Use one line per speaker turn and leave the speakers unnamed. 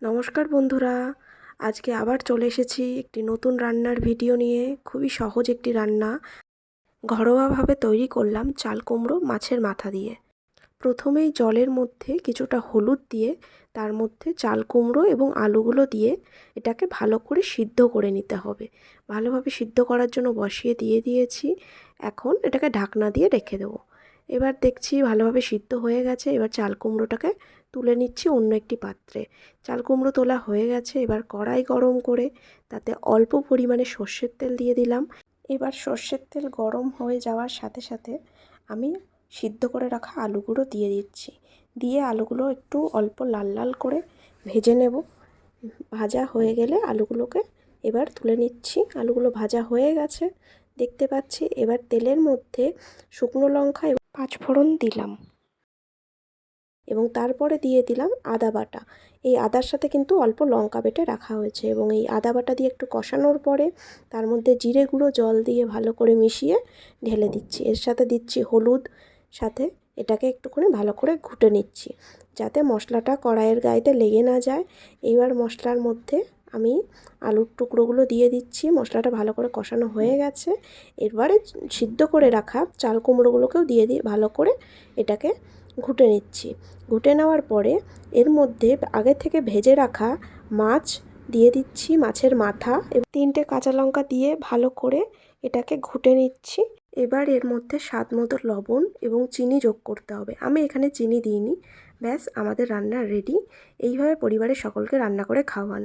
নমস্কার বন্ধুরা, আজকে আবার চলে এসেছি একটি নতুন রান্নার ভিডিও নিয়ে। খুবই সহজ একটি রান্না ঘরোয়াভাবে তৈরি করলাম চাল কুমড়ো মাছের মাথা দিয়ে। প্রথমেই জলের মধ্যে কিছুটা হলুদ দিয়ে তার মধ্যে চাল কুমড়ো এবং আলুগুলো দিয়ে এটাকে ভালো করে সিদ্ধ করে নিতে হবে। ভালোভাবে সিদ্ধ করার জন্য বসিয়ে দিয়েছি। এখন এটাকে ঢাকনা দিয়ে রেখে দেবো। এবার দেখছি ভালোভাবে সিদ্ধ হয়ে গেছে। এবার চাল কুমড়োটাকে তুলে নিচ্ছি অন্য একটি পাত্রে। চাল কুমড়ো তোলা হয়ে গেছে। এবার কড়াই গরম করে তাতে অল্প পরিমাণে সর্ষের তেল দিয়ে দিলাম। এবার সর্ষের তেল গরম হয়ে যাওয়ার সাথে সাথে আমি সিদ্ধ করে রাখা আলুগুলো দিয়ে দিচ্ছি। দিয়ে আলুগুলো একটু অল্প লাল লাল করে ভেজে নেব। ভাজা হয়ে গেলে আলুগুলোকে এবার তুলে নিচ্ছি। আলুগুলো ভাজা হয়ে গেছে দেখতে পাচ্ছি। এবার তেলের মধ্যে শুকনো লঙ্কা এবং পাঁচফোড়ন দিলাম এবং তারপরে দিয়ে দিলাম আদা বাটা। এই আদার সাথে কিন্তু অল্প লঙ্কা বেটে রাখা হয়েছে এবং এই আদা বাটা দিয়ে একটু কষানোর পরে তার মধ্যে জিরে গুঁড়ো জল দিয়ে ভালো করে মিশিয়ে ঢেলে দিচ্ছি। এর সাথে দিচ্ছি হলুদ, সাথে এটাকে একটুখানি ভালো করে ঘুটে নিচ্ছি যাতে মশলাটা কড়াইয়ের গায়েতে লেগে না যায়। এইবার মশলার মধ্যে আমি আলুর টুকরোগুলো দিয়ে দিচ্ছি। মশলাটা ভালো করে কষানো হয়ে গেছে। এরপরে সিদ্ধ করে রাখা চাল কুমড়োগুলোকেও দিয়ে ভালো করে এটাকে ঘুটে নিচ্ছি। ঘুটে নেওয়ার পরে এর মধ্যে আগে থেকে ভেজে রাখা মাছ দিয়ে দিচ্ছি, মাছের মাথা এবং 3টে কাঁচা লঙ্কা দিয়ে ভালো করে এটাকে ঘুটে নিচ্ছি। এবার এর মধ্যে স্বাদ মতো লবণ এবং চিনি যোগ করতে হবে। আমি এখানে চিনি দিইনি। ব্যাস, আমাদের রান্না রেডি। এইভাবে পরিবারের সকলকে রান্না করে খাওয়ান।